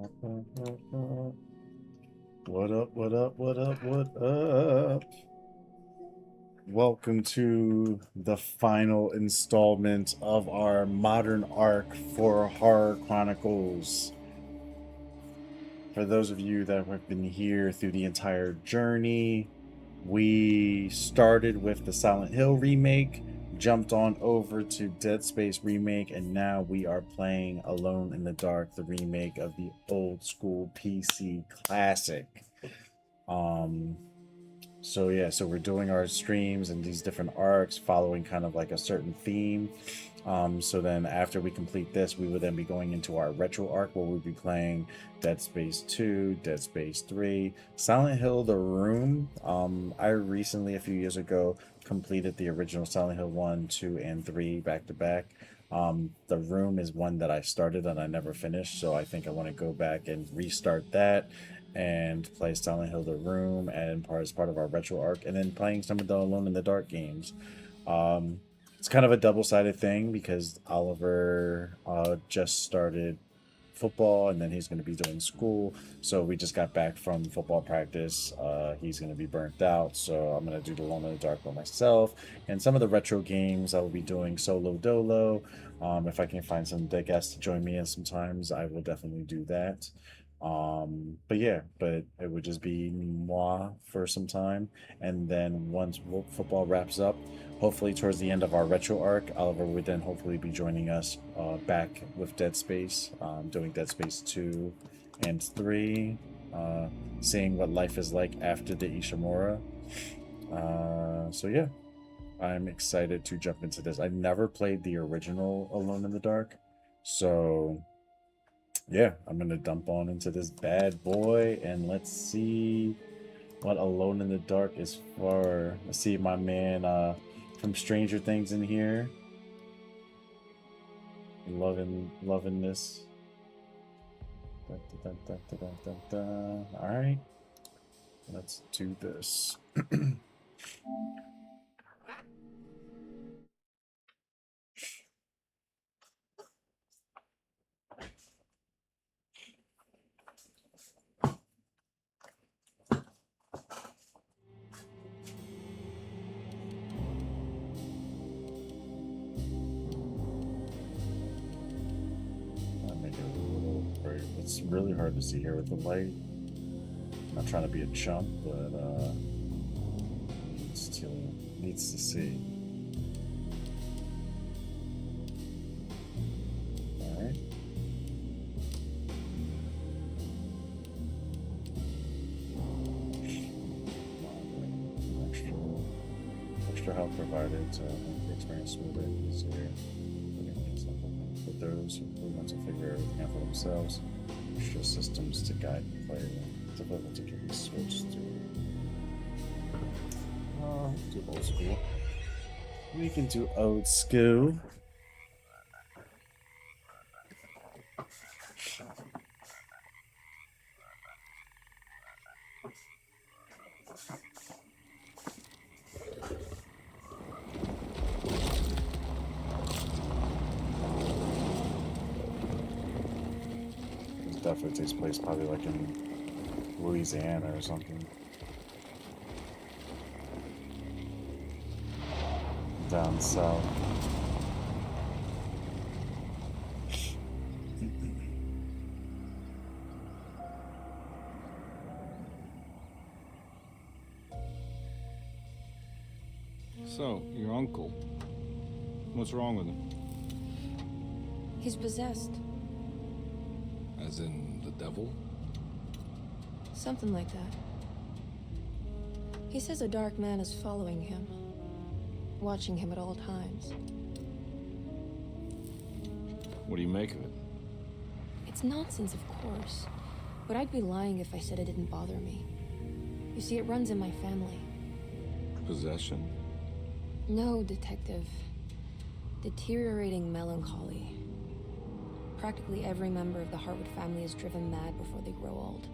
What up, what up, what up, what up? Welcome to the final installment of our modern arc for Horror Chronicles. For those of you that have been here through the entire journey, we started with the Silent Hill remake, jumped on over to Dead Space remake, and now we are playing Alone in the Dark, the remake of the old school PC classic. So we're doing our streams and these different arcs following kind of like a certain theme. So then after we complete this, we will then be going into our retro arc where we'll be playing Dead Space 2, Dead Space 3, Silent Hill The Room. I recently, a few years ago, completed the original Silent Hill 1, 2, and 3 back to back. The Room is one that I started and I never finished, so I think I want to go back and restart that and play Silent Hill The Room and as part of our retro arc, and then playing some of the Alone in the Dark games. It's kind of a double-sided thing because Oliver just started football and then he's going to be doing school, so we just got back from football practice. He's going to be burnt out, so I'm going to do the Alone in the Dark by myself, and some of the retro games I will be doing solo dolo. If I can find some dead guests to join me in sometimes, I will definitely do that. But it would just be moi for some time, and then once football wraps up, hopefully towards the end of our retro arc, Oliver would then hopefully be joining us back with Dead Space, doing Dead Space 2 and 3, seeing what life is like after the Ishimura. So yeah, I'm excited to jump into this. I never played the original Alone in the Dark, so yeah, I'm gonna dump on into this bad boy and let's see what Alone in the Dark is for. I see my man from Stranger Things in here. Loving this. Alright. Let's do this. It's really hard to see here with the light. Not trying to be a chump, but needs to see. All right. Extra help provided to make the experience smoother and easier. For those who want to figure everything out for themselves, extra systems to guide the player. Difficulty can be switched to old school. We can do old school. Definitely takes place probably like in Louisiana or something. Down south. So, your uncle. What's wrong with him? He's possessed. As in the devil? Something like that. He says a dark man is following him, watching him at all times. What do you make of it? It's nonsense, of course, but I'd be lying if I said it didn't bother me. You see, it runs in my family. Possession? No, Detective. Deteriorating melancholy. Practically every member of the Hartwood family is driven mad before they grow old.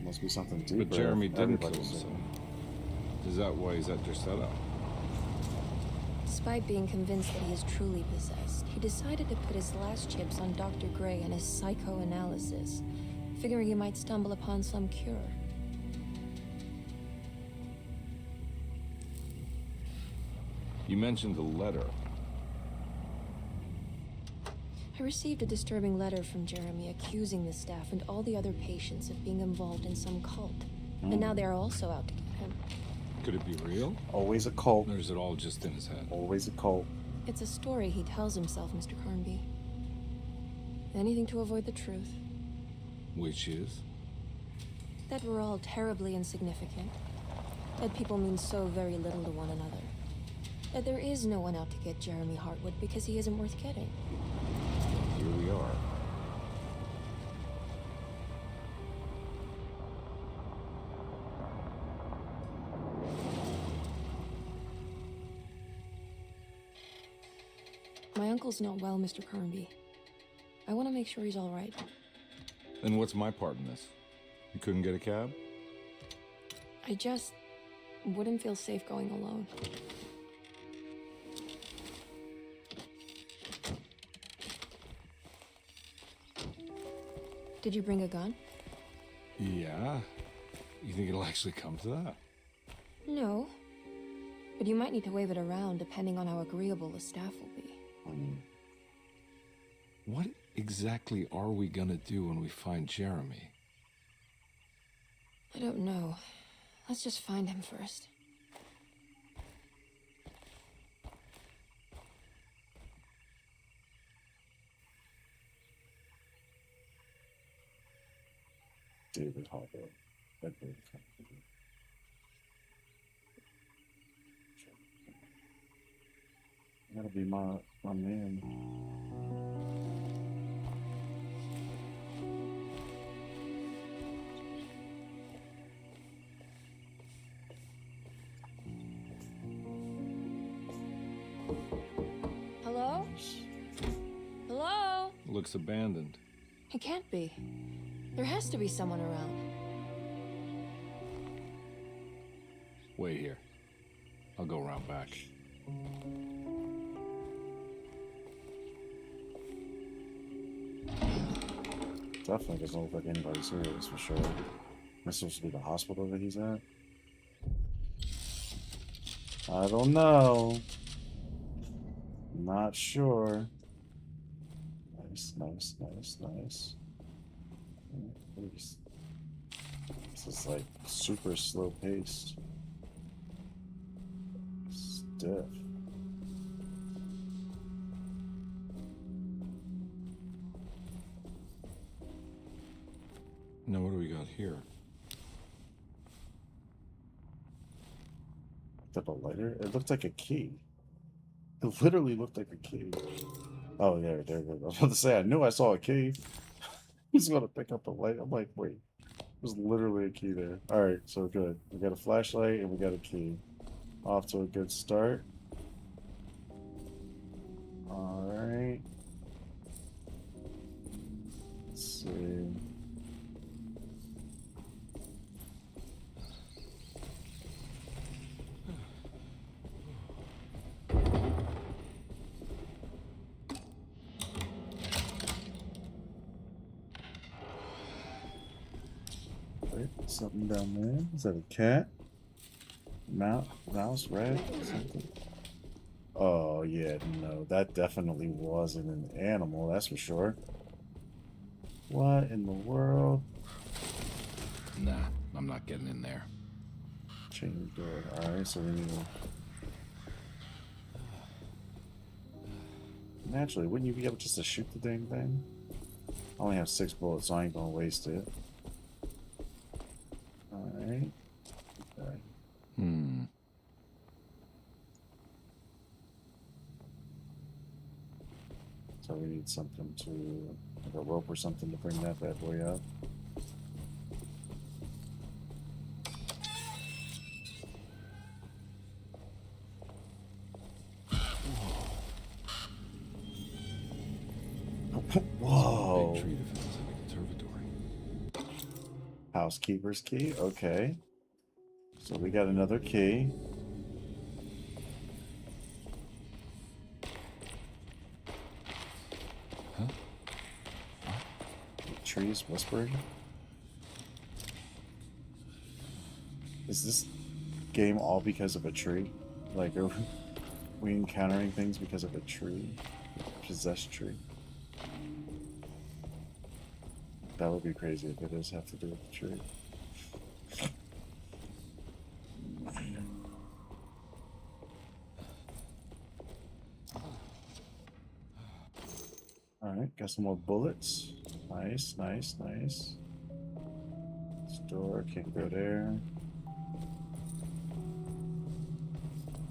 Must be something deeper. But Jeremy didn't kill himself. Is that why he's at Derceto? Despite being convinced that he is truly possessed, he decided to put his last chips on Dr. Gray and his psychoanalysis, figuring he might stumble upon some cure. You mentioned the letter. I received a disturbing letter from Jeremy accusing the staff and all the other patients of being involved in some cult. And now they are also out to get him. Could it be real? Always a cult. Or is it all just in his head? Always a cult. It's a story he tells himself, Mr. Carnby. Anything to avoid the truth. Which is? That we're all terribly insignificant. That people mean so very little to one another. That there is no one out to get Jeremy Hartwood because he isn't worth getting. Here we are. My uncle's not well, Mr. Carnby. I want to make sure he's all right. Then what's my part in this? You couldn't get a cab? I just wouldn't feel safe going alone. Did you bring a gun? Yeah. You think it'll actually come to that? No. But you might need to wave it around depending on how agreeable the staff will be. What exactly are we gonna do when we find Jeremy? I don't know. Let's just find him first. David Hartwood. Edward Company. Gotta be my man. Hello? Hello? Looks abandoned. It can't be. There has to be someone around. Wait here. I'll go around back. Definitely doesn't look like anybody's here, that's for sure. This supposed to be the hospital that he's at? I don't know. Not sure. Nice, nice, nice, nice. This is like super slow paced. Stiff. Now what do we got here? Is that a lighter? It looked like a key. It literally looked like a key. Oh, there it is. I was about to say, I knew I saw a key. He's going to pick up a light. I'm like, wait. There's literally a key there. Alright, so good. We got a flashlight and we got a key. Off to a good start. Alright. Let's see. Something down there. Is that a cat? Mouse, rat, something? Oh, yeah, no, that definitely wasn't an animal, that's for sure. What in the world? Nah, I'm not getting in there. Change door. Alright, so we need to... Naturally, wouldn't you be able just to shoot the dang thing? I only have 6 bullets, so I ain't gonna waste it. Alright. Okay. So we need something to, like a rope or something to bring that bad boy up. Whoa. Big tree defense like a conservatory. Housekeeper's key, okay. So we got another key. trees whispering? Is this game all because of a tree? Like, are we encountering things because of a tree? A possessed tree? That would be crazy if it does have to do with the tree. Alright, got some more bullets. Nice, nice, nice. This door, can't go there.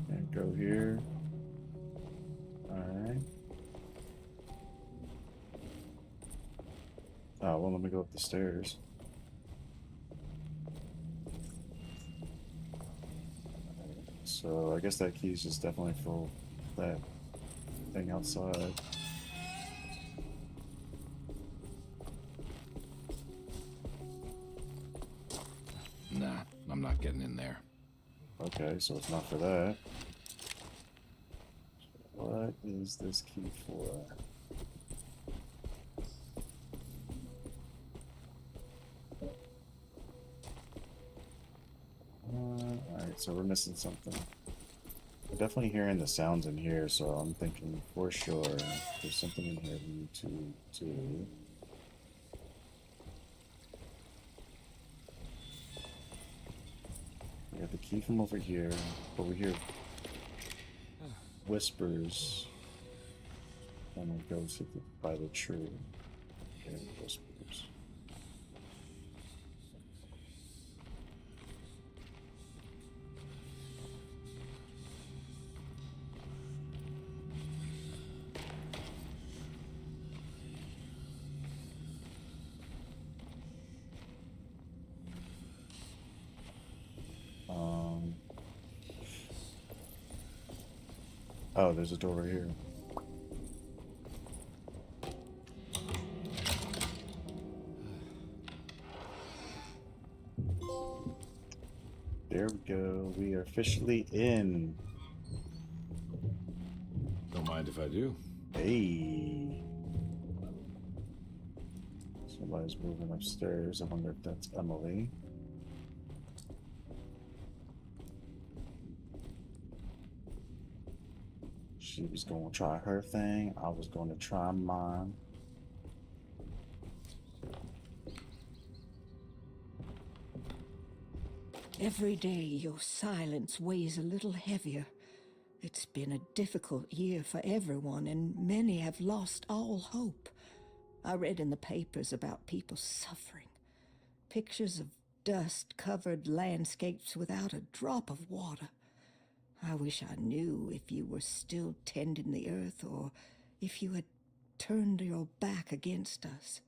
Can't go here. Alright. Oh, well, let me go up the stairs. So, I guess that key is just definitely for that thing outside. Nah, I'm not getting in there. Okay, so it's not for that. What is this key for? Alright, so we're missing something. We're definitely hearing the sounds in here, so I'm thinking for sure there's something in here we need to do. We have the key from over here, but we hear whispers when we go to by the tree. Okay, whispers. Oh, there's a door right here. There we go. We are officially in. Don't mind if I do. Hey. Somebody's moving upstairs. I wonder if that's Emily. She was going to try her thing. I was going to try mine. Every day your silence weighs a little heavier. It's been a difficult year for everyone, and many have lost all hope. I read in the papers about people suffering. Pictures of dust-covered landscapes without a drop of water. I wish I knew if you were still tending the earth or if you had turned your back against us.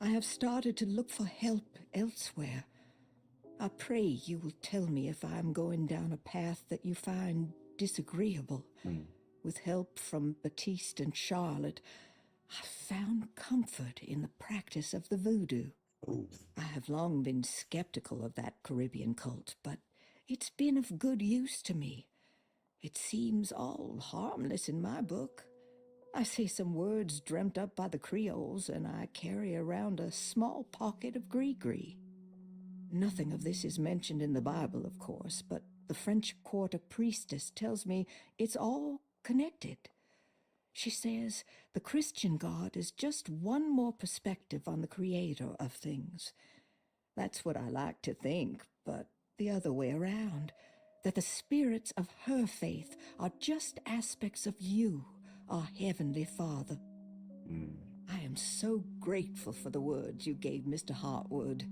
I have started to look for help elsewhere. I pray you will tell me if I am going down a path that you find disagreeable. With help from Baptiste and Charlotte, I found comfort in the practice of the voodoo. Ooh. I have long been skeptical of that Caribbean cult, but it's been of good use to me. It seems all harmless in my book. I say some words dreamt up by the Creoles, and I carry around a small pocket of gris-gris. Nothing of this is mentioned in the Bible, of course, but the French Quarter priestess tells me it's all connected. She says the Christian God is just one more perspective on the creator of things. That's what I like to think, but the other way around, that the spirits of her faith are just aspects of you, our Heavenly Father. I am so grateful for the words you gave Mr. Hartwood.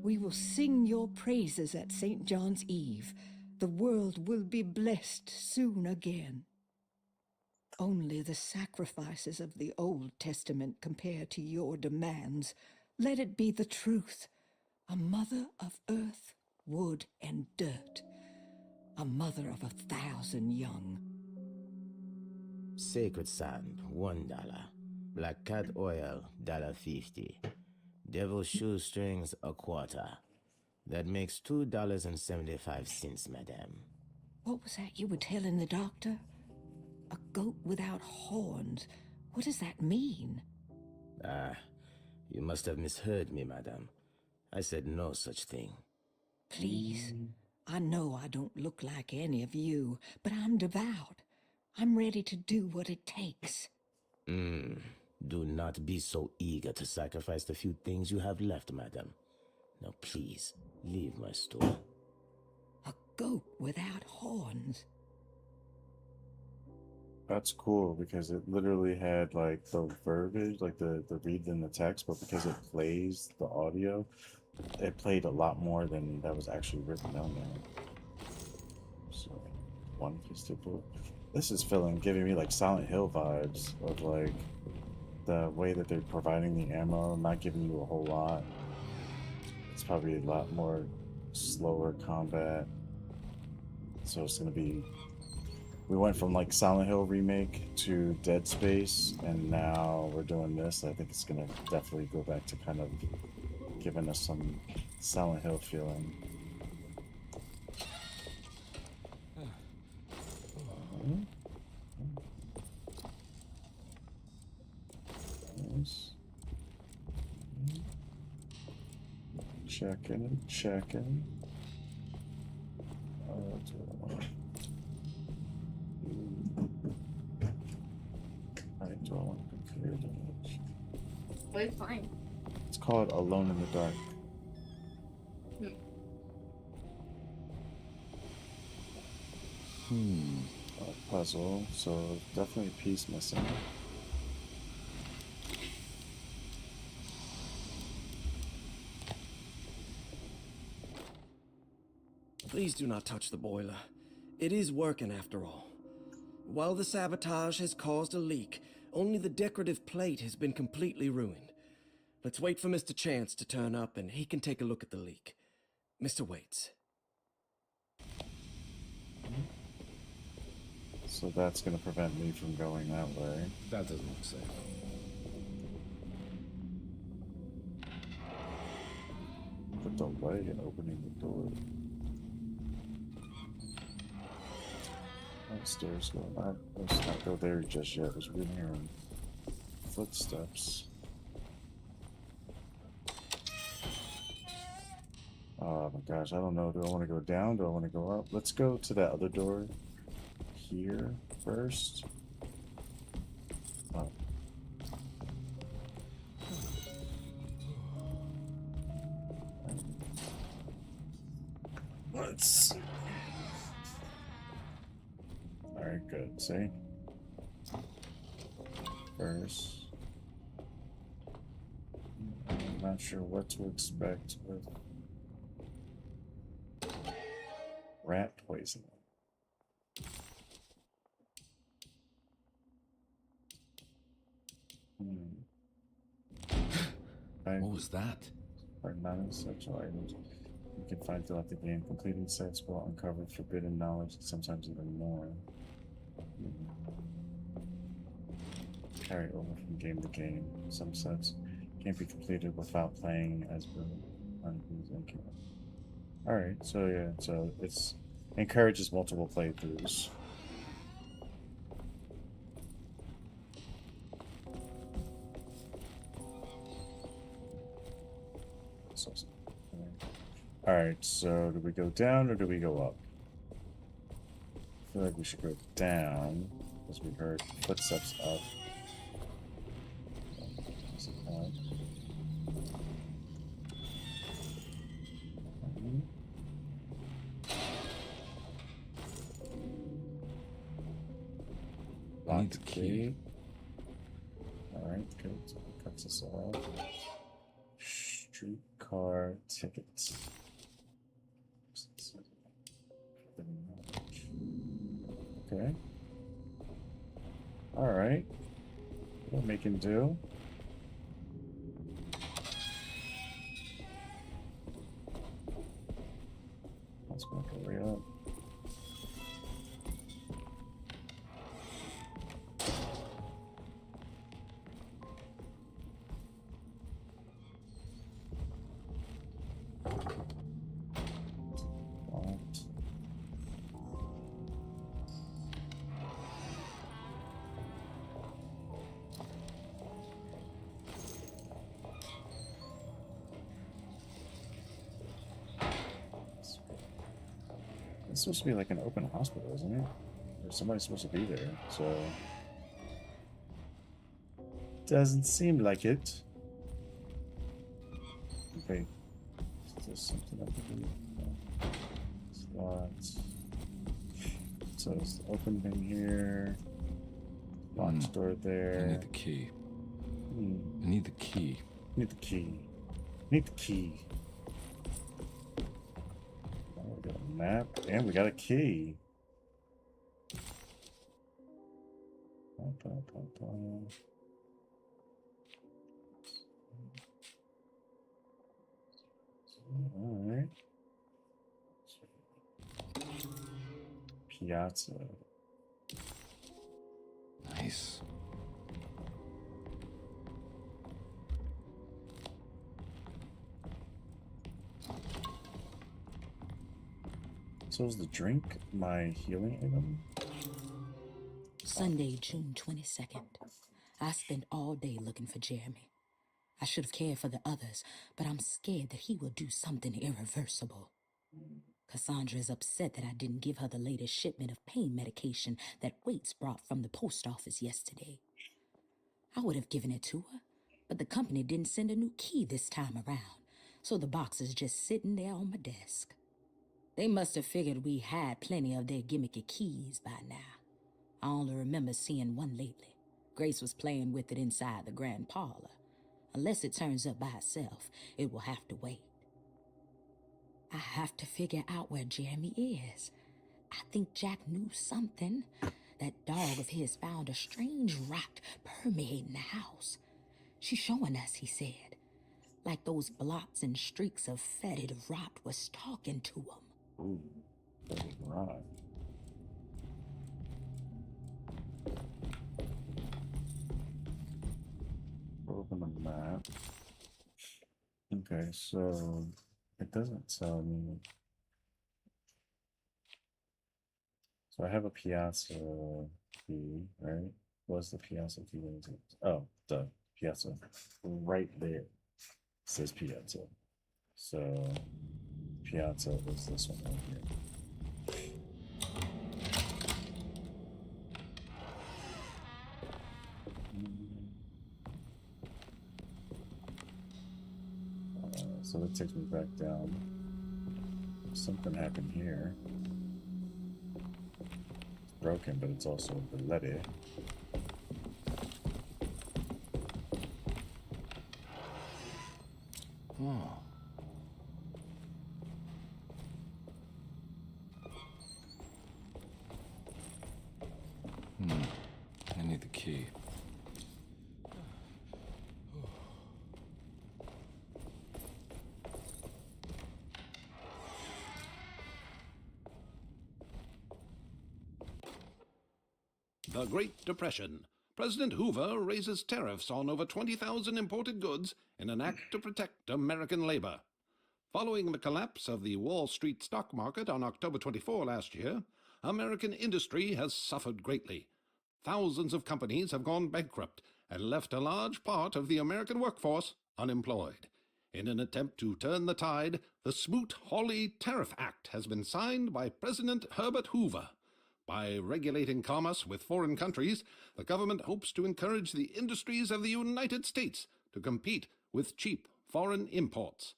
We will sing your praises at St. John's Eve. The world will be blessed soon again. Only the sacrifices of the Old Testament compare to your demands. Let it be the truth. A mother of earth, wood, and dirt. A mother of 1,000 young. Sacred sand, $1. Black cat oil, $1.50. Devil shoestrings, $0.25. That makes $2.75, madame. What was that you were telling the doctor? A goat without horns. What does that mean? You must have misheard me, madame. I said no such thing. Please, I know I don't look like any of you, but I'm devout. I'm ready to do what it takes. Do not be so eager to sacrifice the few things you have left, madam. Now please, leave my store. A goat without horns. That's cool because it literally had like the verbiage, like the read in the text, but because it plays the audio, it played a lot more than that was actually written down there. So, one piece to put. This is giving me like Silent Hill vibes of like the way that they're providing the ammo, not giving you a whole lot. It's probably a lot more slower combat. So it's gonna be. We went from like Silent Hill remake to Dead Space, and now we're doing this. I think it's gonna definitely go back to kind of giving us some Silent Hill feeling. Nice. Checking. Alright, do I want to clear damage? But it's fine. It's called Alone in the Dark. Puzzle, so definitely a piece missing. Please do not touch the boiler. It is working after all. While the sabotage has caused a leak, only the decorative plate has been completely ruined. Let's wait for Mr. Chance to turn up and he can take a look at the leak. Mr. Waits. So that's going to prevent me from going that way. That doesn't look safe. Put the light in opening the door. Stairs going up. Let's not go there just yet. Because we're hearing footsteps. Oh my gosh, I don't know. Do I want to go down? Do I want to go up? Let's go to that other door here first. Oh. Let's. Alright, good. See? First. I'm not sure what to expect with rat poison. What was that? Are non-essential items you can find throughout the game. Completing sets will uncover forbidden knowledge and sometimes even more. Carry over from game to game. Some sets can't be completed without playing as well. Alright, so yeah, so it's encourages multiple playthroughs. Alright, so do we go down or do we go up? I feel like we should go down because we heard footsteps up. Need the key. Alright, good. So it cuts us off. Streetcar tickets. Okay. Alright. We're making do. Let's go hurry up. supposed to be like an open hospital, isn't it? There's somebody supposed to be there, so doesn't seem like it. Okay, is there something I can do? Slots. So it's the open thing here. Locked door I there. need the key. Hmm. I need the key. Need the key. Need the key. Oh, we got a map and we got a key. Alright. Piazza. Nice. So is the drink my healing item? Sunday, June 22nd. I spent all day looking for Jeremy. I should have cared for the others, but I'm scared that he will do something irreversible. Cassandra is upset that I didn't give her the latest shipment of pain medication that Waits brought from the post office yesterday. I would have given it to her, but the company didn't send a new key this time around, so the box is just sitting there on my desk. They must have figured we had plenty of their gimmicky keys by now. I only remember seeing one lately. Grace was playing with it inside the grand parlor. Unless it turns up by itself, it will have to wait. I have to figure out where Jeremy is. I think Jack knew something. That dog of his found a strange rot permeating the house. She's showing us, he said. Like those blots and streaks of fetid rot was talking to him. Ooh, that was right. Open the map. Okay, so it doesn't tell me. So I have a Piazza key, right? What's the Piazza key? Oh, the Piazza. Right there. It says Piazza. So Piazza is this one right here. So that takes me back down. Something happened here. It's broken, but it's also bloody. Oh. I need the key. The Great Depression. President Hoover raises tariffs on over 20,000 imported goods in an act to protect American labor. Following the collapse of the Wall Street stock market on October 24 last year, American industry has suffered greatly. Thousands of companies have gone bankrupt and left a large part of the American workforce unemployed. In an attempt to turn the tide, the Smoot-Hawley Tariff Act has been signed by President Herbert Hoover. By regulating commerce with foreign countries, the government hopes to encourage the industries of the United States to compete with cheap foreign imports.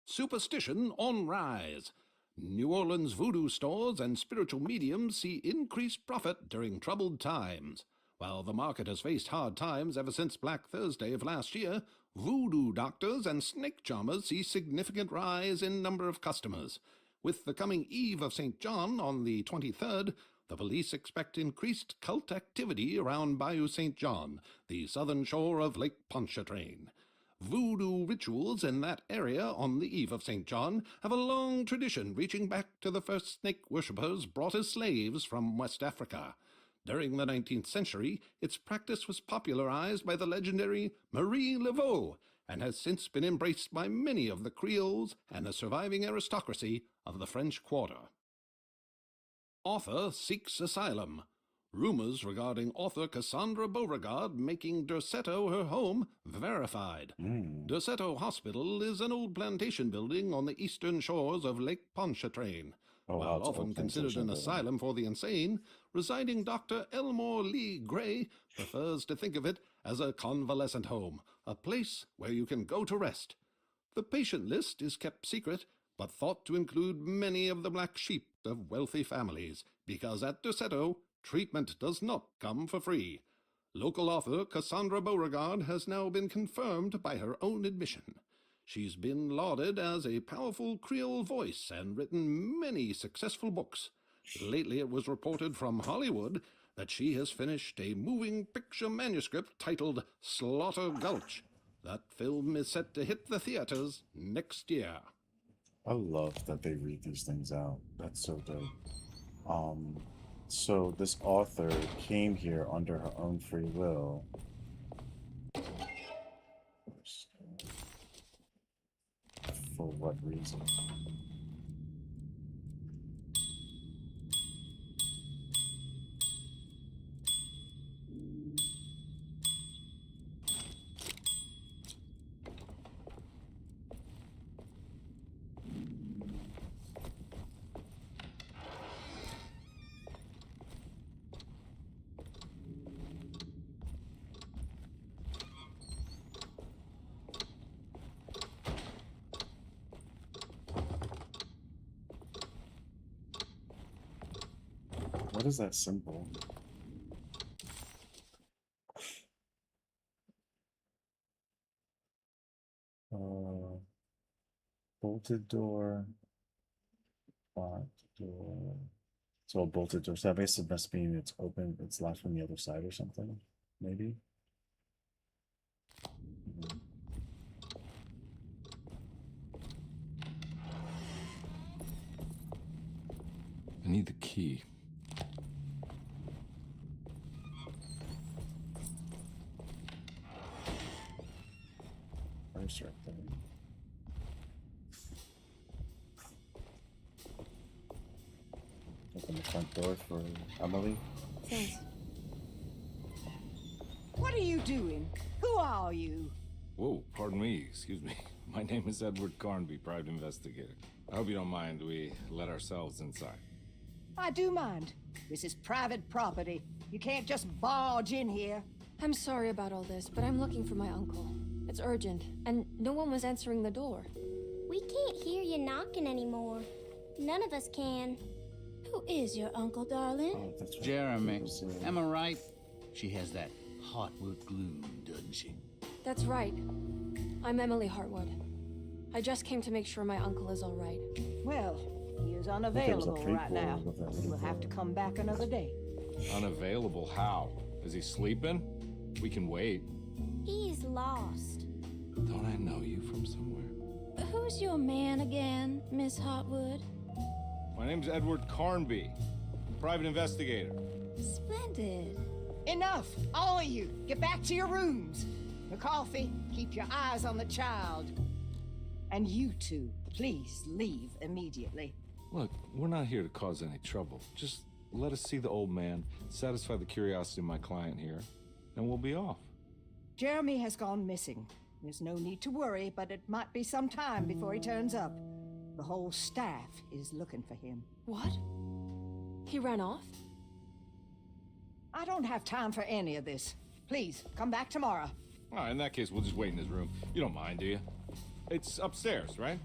Superstition on rise. New Orleans voodoo stores and spiritual mediums see increased profit during troubled times. While the market has faced hard times ever since Black Thursday of last year, voodoo doctors and snake charmers see significant rise in number of customers. With the coming Eve of St. John on the 23rd, the police expect increased cult activity around Bayou St. John, the southern shore of Lake Pontchartrain. Voodoo rituals in that area on the Eve of St. John have a long tradition reaching back to the first snake worshippers brought as slaves from West Africa. During the 19th century, its practice was popularized by the legendary Marie Laveau, and has since been embraced by many of the Creoles and the surviving aristocracy of the French Quarter. Author seeks asylum. Rumors regarding author Cassandra Beauregard making Derceto her home verified. Derceto Hospital is an old plantation building on the eastern shores of Lake Pontchartrain. Oh, wow, While it's often open considered an plantation, asylum for the insane, residing Dr. Elmore Lee Gray prefers to think of it as a convalescent home, a place where you can go to rest. The patient list is kept secret, but thought to include many of the black sheep of wealthy families, because at Derceto, treatment does not come for free. Local author Cassandra Beauregard has now been confirmed by her own admission. She's been lauded as a powerful Creole voice and written many successful books. Lately it was reported from Hollywood that she has finished a moving picture manuscript titled Slaughter Gulch. That film is set to hit the theaters next year. I love that they read these things out. That's so dope. So this author came here under her own free will. For what reason? What is that symbol? Bolted door, locked door. So a bolted door. So that basically must mean it's open, it's locked from the other side or something, maybe? Mhm. I need the key. First right there. Open the front door for Emily. Thanks. What are you doing? Who are you? Whoa, pardon me, excuse me. My name is Edward Carnby, private investigator. I hope you don't mind we let ourselves inside. I do mind. This is private property. You can't just barge in here. I'm sorry about all this, but I'm looking for my uncle. It's urgent, and no one was answering the door. We can't hear you knocking anymore. None of us can. Who is your uncle, darling? Oh, that's right. Jeremy. It was, Am I right? She has that Hartwood gloom, doesn't she? That's right. I'm Emily Hartwood. I just came to make sure my uncle is all right. Well, he is it was a unavailable right prequel now. with that little We'll have to girl. come back another day. Unavailable? How? Is he sleeping? We can wait. He's lost. Don't I know you from somewhere? Who's your man again, Miss Hartwood? My name's Edward Carnby, private investigator. Splendid. Enough! All of you, get back to your rooms. McCarthy, keep your eyes on the child. And you two, please leave immediately. Look, we're not here to cause any trouble. Just let us see the old man, satisfy the curiosity of my client here, and we'll be off. Jeremy has gone missing. There's no need to worry, but it might be some time before he turns up. The whole staff is looking for him. What? He ran off? I don't have time for any of this. Please, come back tomorrow. All right, in that case, we'll just wait in his room. You don't mind, do you? It's upstairs, right?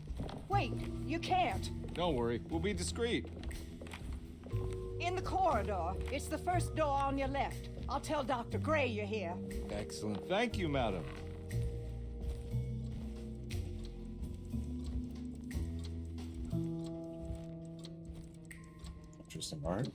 Wait, you can't. Don't worry, we'll be discreet. In the corridor. It's the first door on your left. I'll tell Dr. Gray you're here. Excellent. Thank you, madam. Interesting art.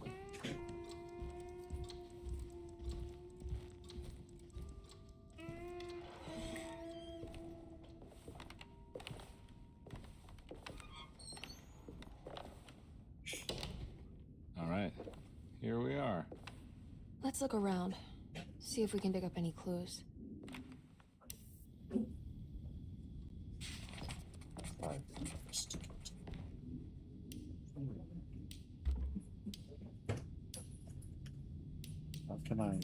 All right, here we are. Let's look around. See if we can dig up any clues. Five. How can I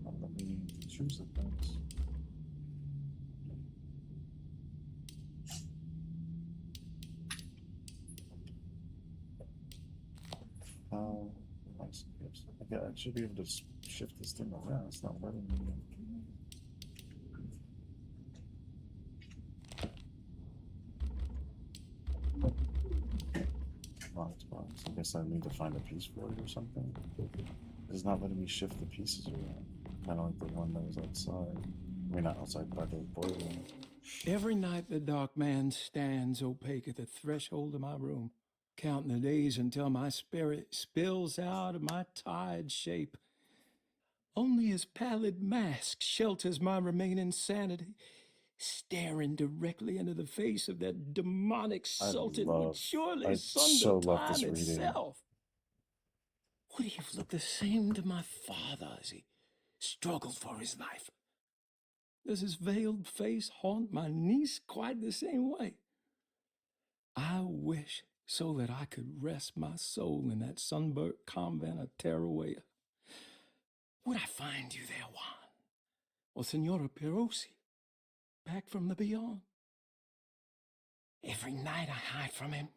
not let me choose the things? Yeah, I should be able to shift this thing around. It's not letting me. Locked box. I guess I need to find a piece for it or something. It's not letting me shift the pieces around. Kind of like the one that was outside. I mean, not outside, by the boiler room. Every night the dark man stands opaque at the threshold of my room, counting the days until my spirit spills out of my tired shape. Only his pallid mask shelters my remaining sanity, staring directly into the face of that demonic sultan would surely sunder time itself. Would he have looked the same to my father as he struggled for his life? Does his veiled face haunt my niece quite the same way? I wish so that I could rest my soul in that sunburnt convent of Tarawea. Would I find you there, Juan? Or Senora Perosi, back from the beyond? Every night I hide from him,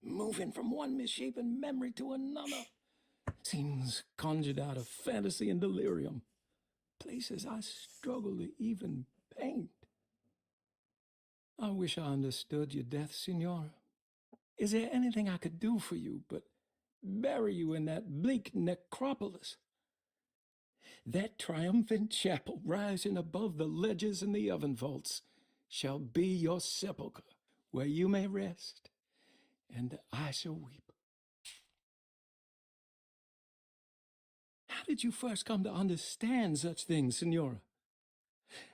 moving from one misshapen memory to another. Scenes conjured out of fantasy and delirium. Places I struggle to even paint. I wish I understood your death, Senora. Is there anything I could do for you but bury you in that bleak necropolis? That triumphant chapel rising above the ledges and the oven vaults shall be your sepulchre, where you may rest, and I shall weep. How did you first come to understand such things, Senora?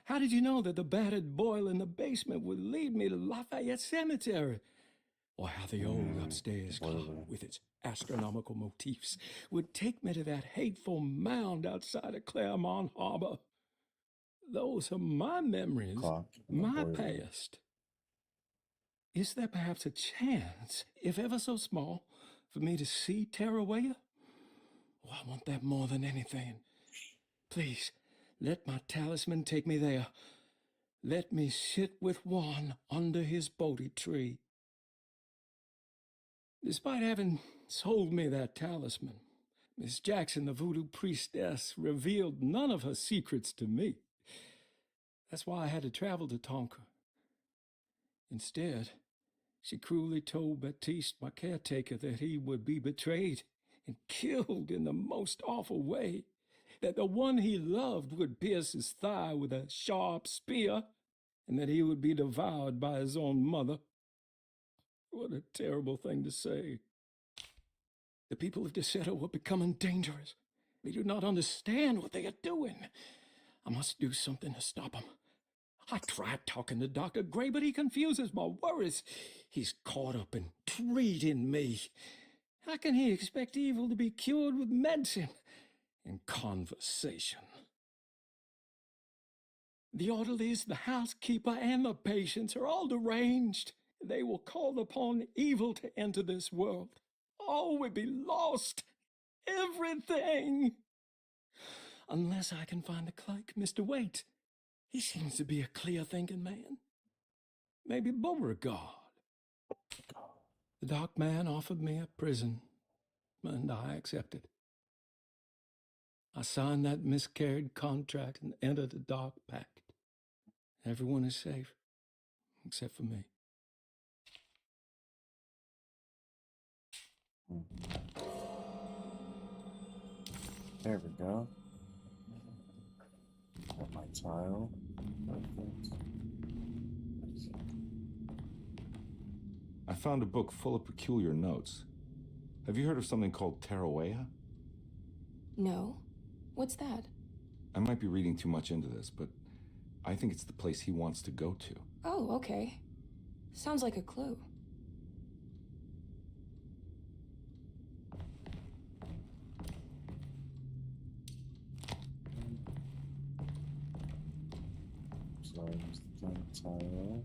How did you know that the battered boiler in the basement would lead me to Lafayette Cemetery? Or how the old upstairs clock, with its astronomical motifs, would take me to that hateful mound outside of Claremont Harbor? Those are my memories, my past. Is there perhaps a chance, if ever so small, for me to see Tarawea? Oh, I want that more than anything. Please, let my talisman take me there. Let me sit with Juan under his Bodhi tree. Despite having sold me that talisman, Miss Jackson, the voodoo priestess, revealed none of her secrets to me. That's why I had to travel to Tonka. Instead, she cruelly told Baptiste, my caretaker, that he would be betrayed and killed in the most awful way, that the one he loved would pierce his thigh with a sharp spear, and that he would be devoured by his own mother. What a terrible thing to say. The people of Derceto are becoming dangerous. They do not understand what they are doing. I must do something to stop them. I tried talking to Dr. Gray, but he confuses my worries. He's caught up in treating me. How can he expect evil to be cured with medicine and conversation? The orderlies, the housekeeper, and the patients are all deranged. They will call upon evil to enter this world. All will be lost. Everything. Unless I can find the clerk, Mr. Waite. He seems to be a clear-thinking man. Maybe Beauregard. The dark man offered me a prison, and I accepted. I signed that miscarried contract and entered the dark pact. Everyone is safe, except for me. There we go. Got my tile. Perfect. I found a book full of peculiar notes. Have you heard of something called Tarawea? No. What's that? I might be reading too much into this, but I think it's the place he wants to go to. Oh, okay. Sounds like a clue. So I use the blank tile.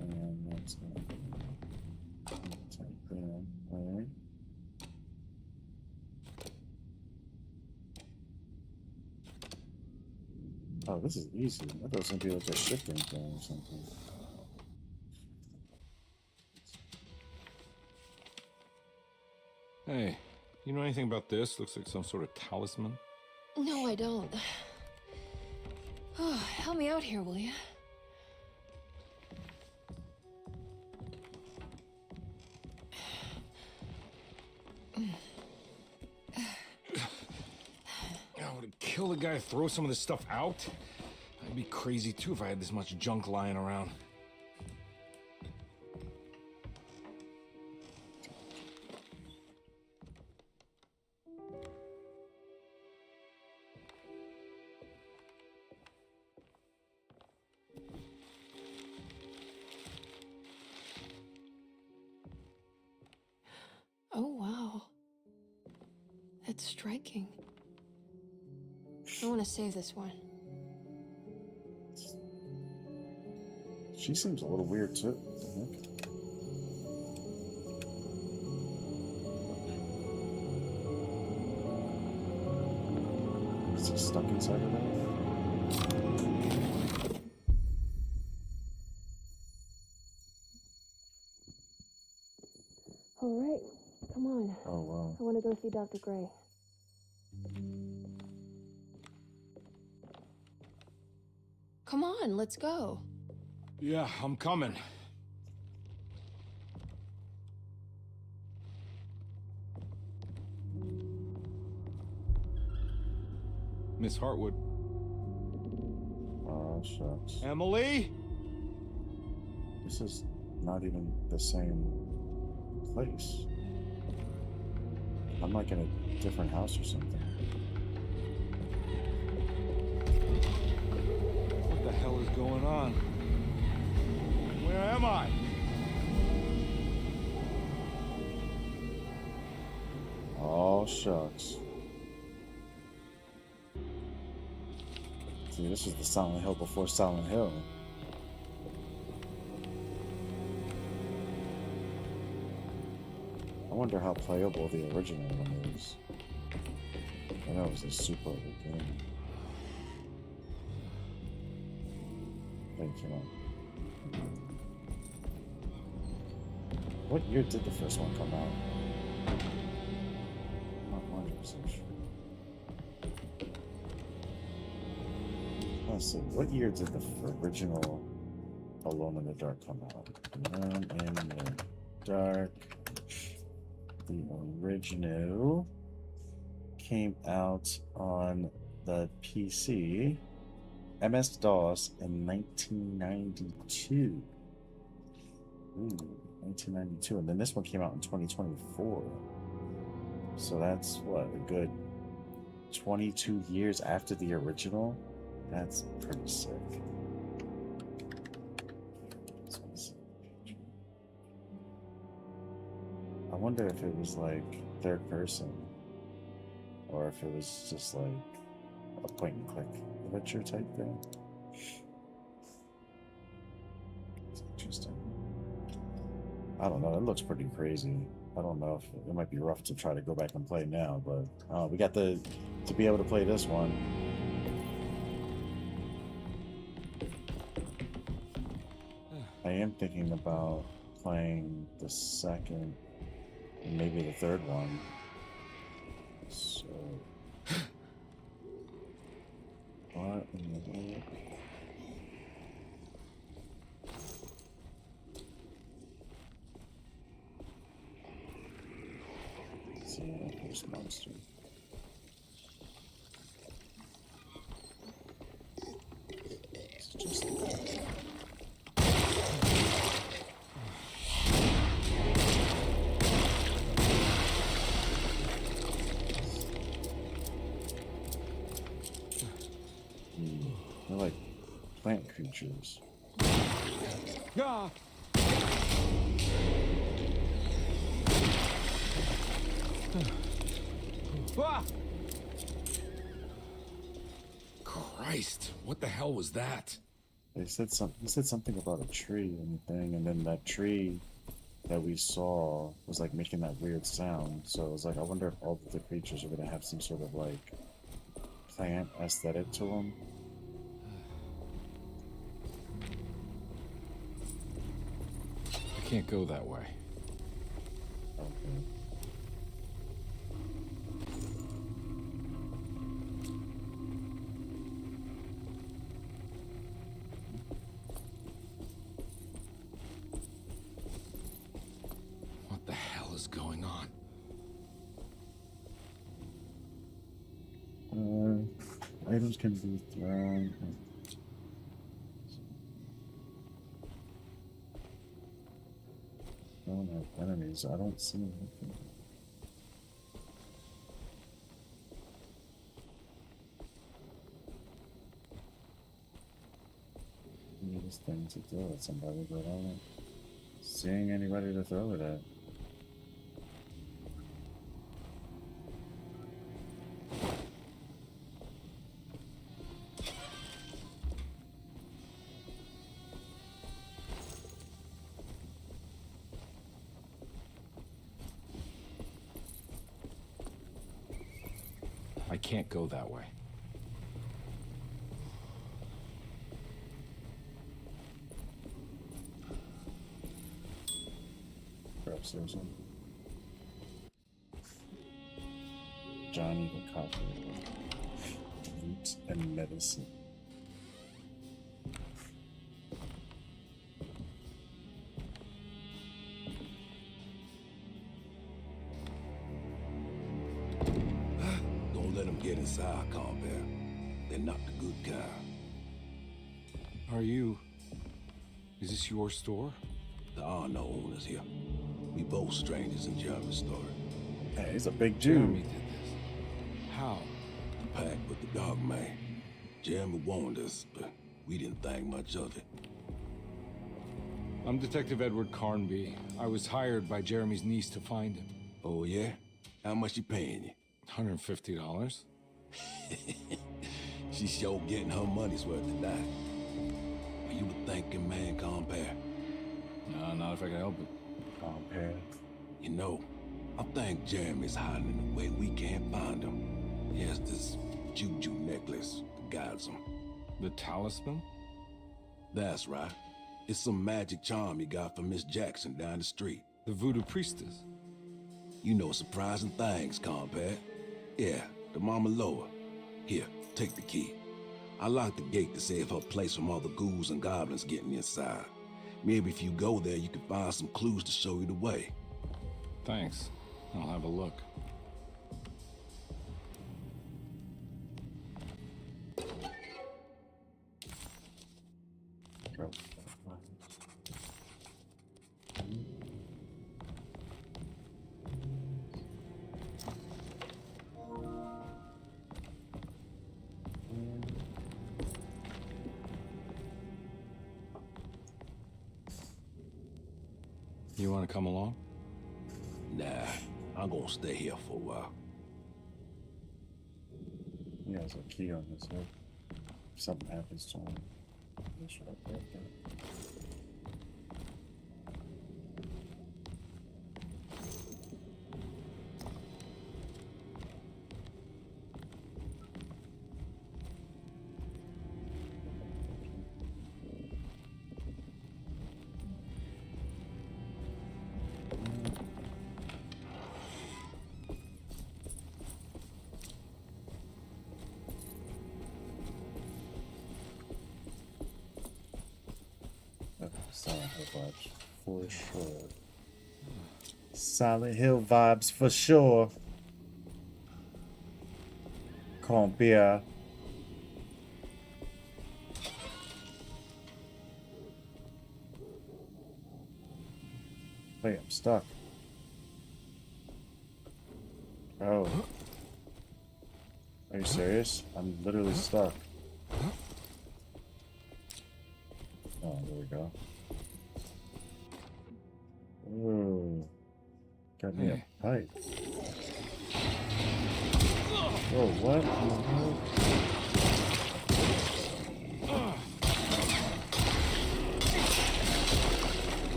And that's going to type in. Alright. Oh, this is easy. I thought it was going to be like a shifting thing or something. Hey, You know anything about this? Looks like some sort of talisman. No, I don't. Oh, help me out here, will you? I would kill the guy, throw some of this stuff out. I'd be crazy too if I had this much junk lying around. Oh, wow. That's striking. I want to save this one. She seems a little weird too. Is he stuck inside of that? All right, come on. Oh, wow. I want to go see Dr. Gray. Come on, let's go. Yeah, I'm coming. Miss Hartwood. Oh, shucks. Emily? This is not even the same place. I'm like in a different house or something. What the hell is going on? Where am I? Oh, shucks. See, this is the Silent Hill before Silent Hill. I wonder how playable the original one is. I know it was a super old game. Thank you. What year did the first one come out? I'm not 100% sure. Let's see. What year did the original Alone in the Dark come out? Alone in the Dark. The original came out on the PC, MS-DOS, in 1992. Ooh, 1992. And then this one came out in 2024. So that's, what, a good 22 years after the original? That's pretty sick. I wonder if it was like third person or if it was just like a point and click adventure type thing. It's interesting. I don't know. It looks pretty crazy. I don't know if it might be rough to try to go back and play now, but we got to be able to play this one. I am thinking about playing the second and maybe the third one. So, what in the world? Let's see the first monster. It's just they're like plant creatures. Ah! Ah! Christ, what the hell was that? They said he said something about a tree and the thing, and then that tree that we saw was like making that weird sound. So it was like, I wonder if all of the creatures are gonna have some sort of like plant aesthetic to them. I can't go that way. Okay. Items can be thrown. Oh no, enemies. I don't see anything. This thing to throw at somebody, but I'm not seeing anybody to throw it at. I can't go that way. Perhaps there's one. Johnny the Copper. Roots and medicine. Don't let them get inside, compare. They're not the good kind. Are you... Is this your store? There are no owners here. We both strangers in Jeremy's story. Hey, he's a big Jew. Jeremy did this. How? Pact with the dog man. Jeremy warned us, but we didn't think much of it. I'm Detective Edward Carnby. I was hired by Jeremy's niece to find him. Oh, yeah? How much she paying you? $150. She's sure getting her money's worth tonight. Are you a thinking man, compare? No, not if I can help it. Compare. You know, I think Jeremy's hiding in a way we can't find him. He has this juju necklace that guides him. The talisman? That's right. It's some magic charm he got from Miss Jackson down the street. The voodoo priestess? You know surprising things, compare. Yeah, the Mama Loa. Here, take the key. I locked the gate to save her place from all the ghouls and goblins getting inside. Maybe if you go there, you can find some clues to show you the way. Thanks. I'll have a look. You want to come along? Nah, I'm gonna stay here for a while. He has a key on his head. If something happens to him, that's right there. Silent Hill vibes for sure. Silent Hill vibes for sure. Compare. Wait, I'm stuck. Oh. Are you serious? I'm literally stuck. Oh, there we go. Ooh. Got me a pipe. Whoa, what?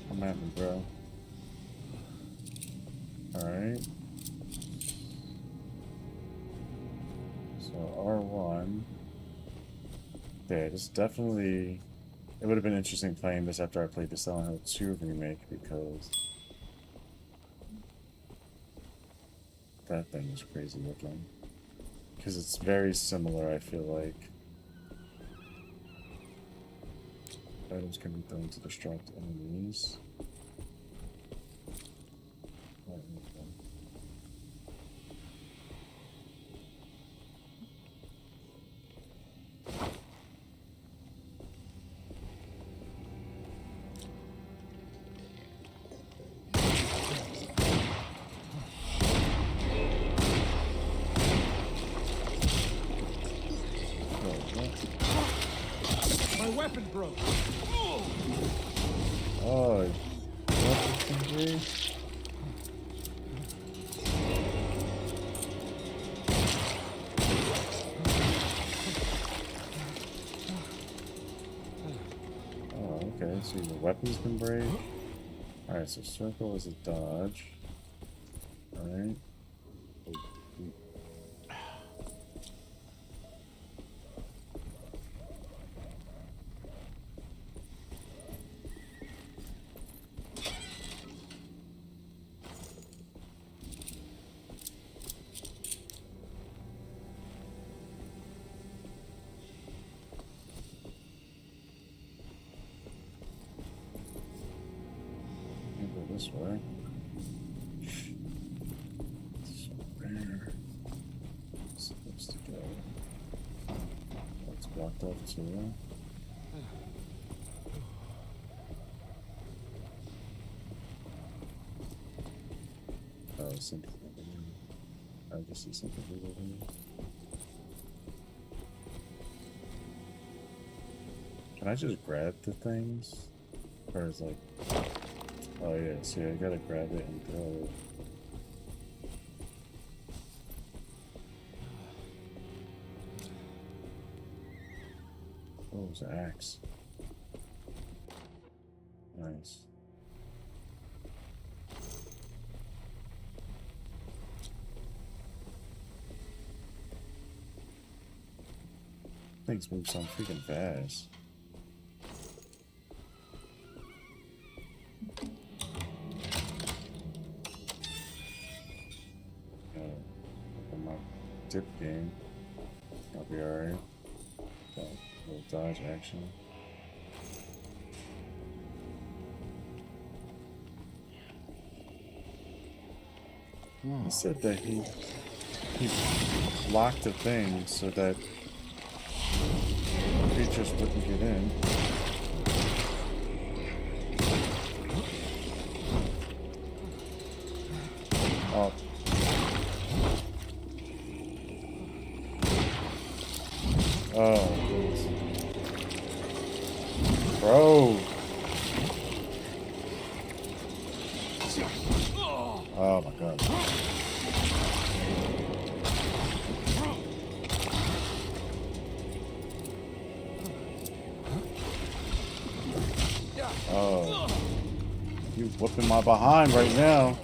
Come at me, bro. Alright. So R1. Yeah, this definitely... It would have been interesting playing this after I played the Silent Hill 2 remake, because that thing is crazy looking. Because it's very similar, I feel like. Items can be thrown to distract enemies. weapon broke. Oh, weapons can break. Oh, okay, so your weapons can break. Alright, so circle is a dodge. Alright. Go this way. So where it's supposed to go? Oh, it's blocked off too. Oh, something. I just see something over here. Can I just grab the things? Or is like, oh yeah, see, I gotta grab it and throw it. Oh, it's an axe. Nice. Things move so freaking fast. Open my dip game. I'll be alright. Little dodge action. He said that he locked the thing so that creatures wouldn't get in. Oh. Oh, please. Bro. Oh my god. Oh. You whooping my behind right now.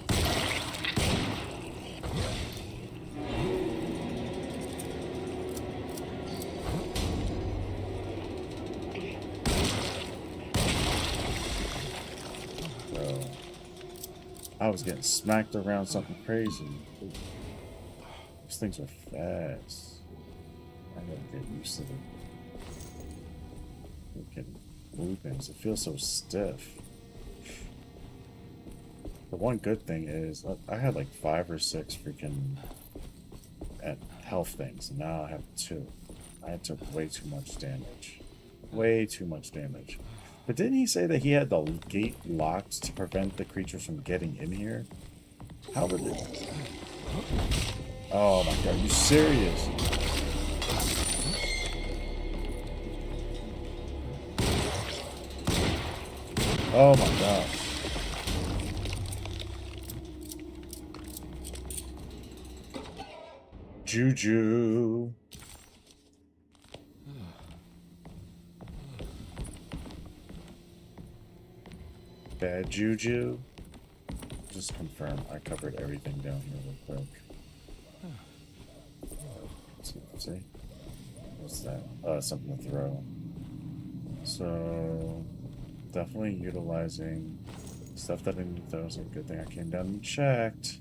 Bro. I was getting smacked around something crazy. These things are fast. I gotta get used to them. Movements. It feels so stiff. The one good thing is I had like 5 or 6 freaking health things, and now I have 2. I took way too much damage. Way too much damage. But didn't he say that he had the gate locked to prevent the creatures from getting in here? How would they? Oh my god, you serious? Oh my gosh. Juju. Bad juju. Just confirm I covered everything down here real quick. See? What's that? Something to throw. So definitely utilizing stuff that I need to throw is a good thing I came down and checked.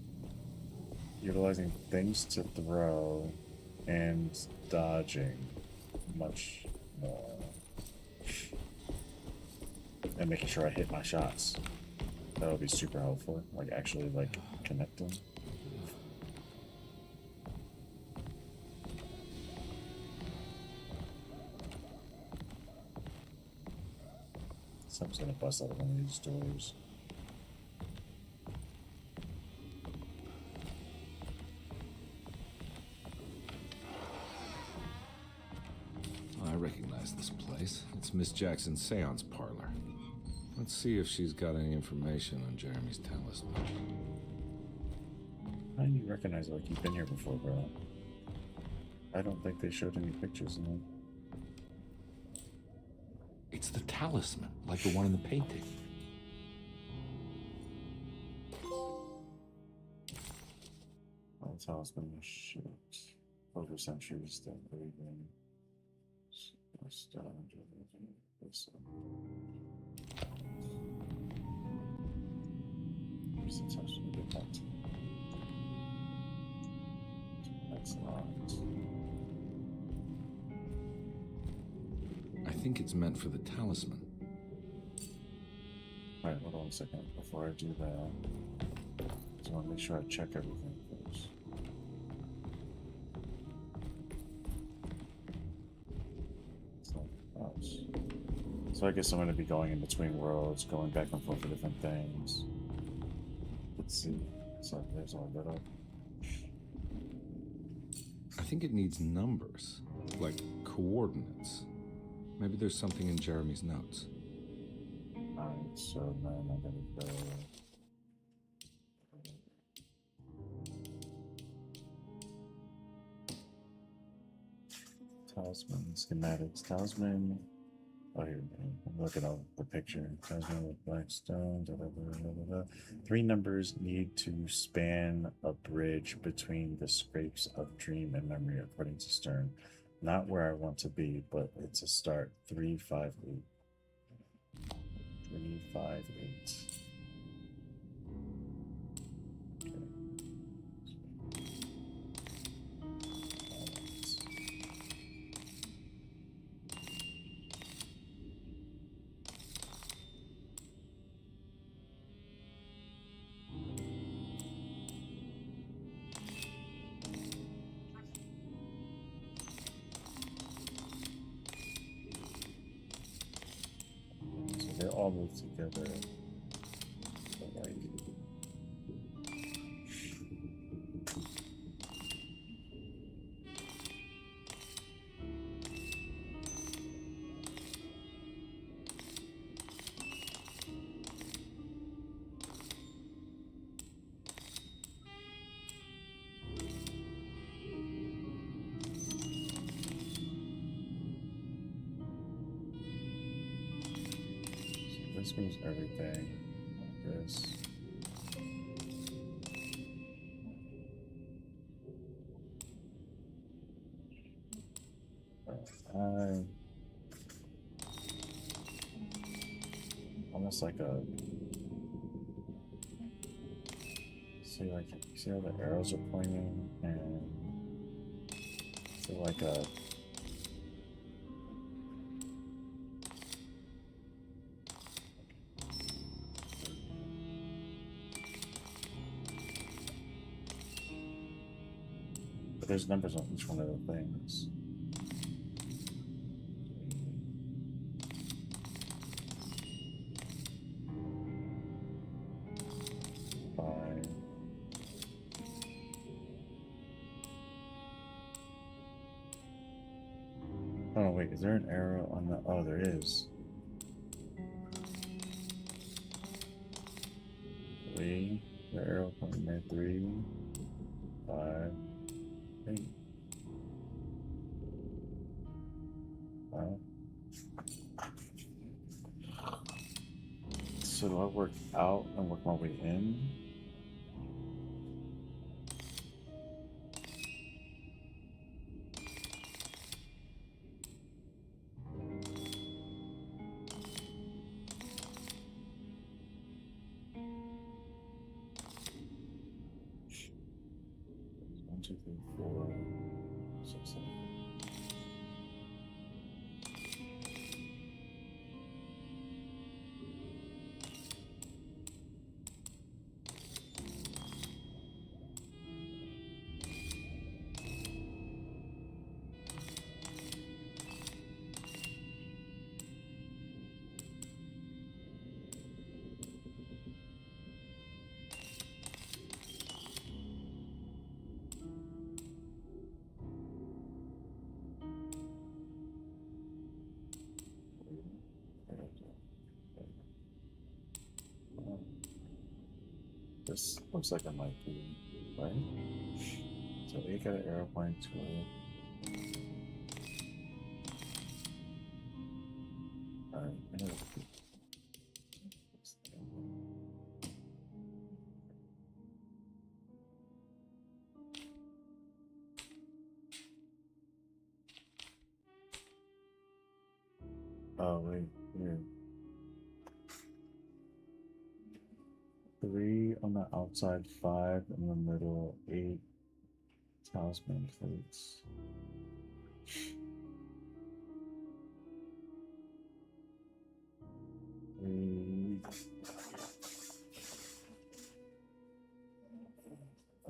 Utilizing things to throw and dodging much more. And making sure I hit my shots. That would be super helpful. Like actually like connecting. Something's gonna bust out of one of these doors. I recognize this place. place. It's Miss Jackson's seance parlor. Let's see if she's got any information on Jeremy's talisman. How do you recognize it like you've been here before, bro? I don't think they showed any pictures in it. It's the talisman, like the one in the painting. Oh, the talisman was shit. Over centuries that breathing. That's not. I think it's meant for the talisman. Alright, hold on a second. Before I do that, I just want to make sure I check everything first. So I guess I'm going to be going in between worlds, going back and forth for different things. Let's see. So there's all lit up. I think it needs numbers, like coordinates. Maybe there's something in Jeremy's notes. Alright, so then I'm going to go... Talisman, schematics, talisman... Oh, here, I'm looking at the picture. Talisman with black stone, da, da, da, da, da, da. 3 numbers need to span a bridge between the scrapes of dream and memory, according to Stern. Not where I want to be, but it's a start. 358. 358. They all move together. Like, this moves everything like this. Almost like a see how the arrows are pointing, and feel like a there's numbers on each one of the things. Five. Oh wait, is there an arrow on the? Oh, there is. 3. The arrow pointing there. 3, 5, 8. Wow. So do I work out and work my way in? One, two, three, 4, 6, 7. This looks like it might be, right? So we got an arrow pointing to it. Alright, I know. Oh, wait, here. 3 on the outside, 5 in the middle, 8 talisman plates.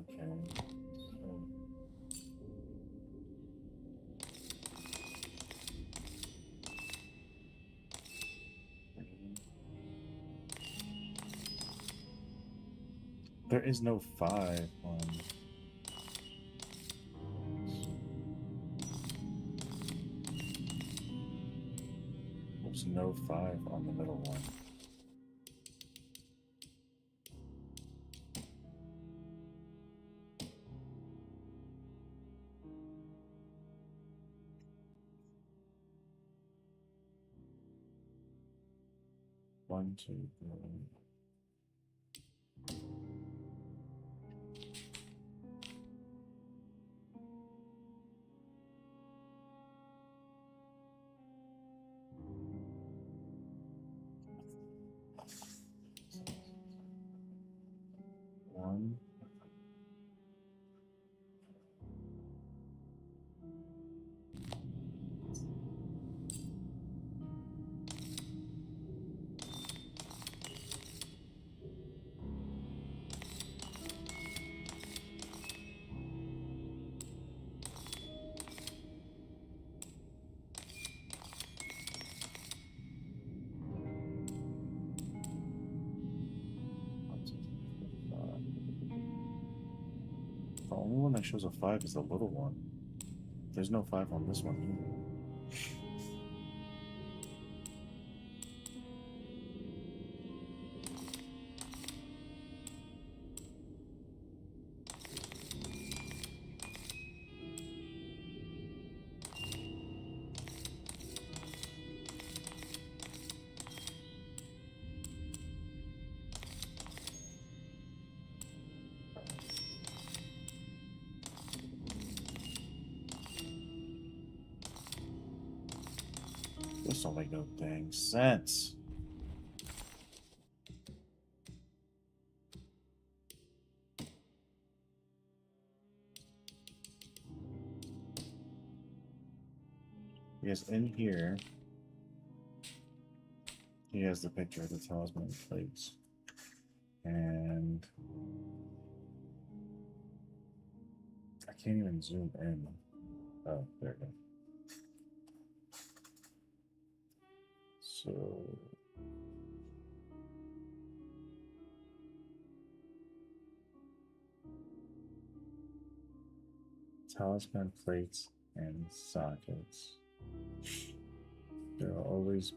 Okay. There is no 5 on. There's no 5 on the middle one. One, two, three. One. The only one that shows a 5 is the little one. There's no 5 on this one either. This don't make no dang sense. Because in here, he has the picture of the talisman plates. And I can't even zoom in. Oh, there we go. So talisman plates and sockets. There are always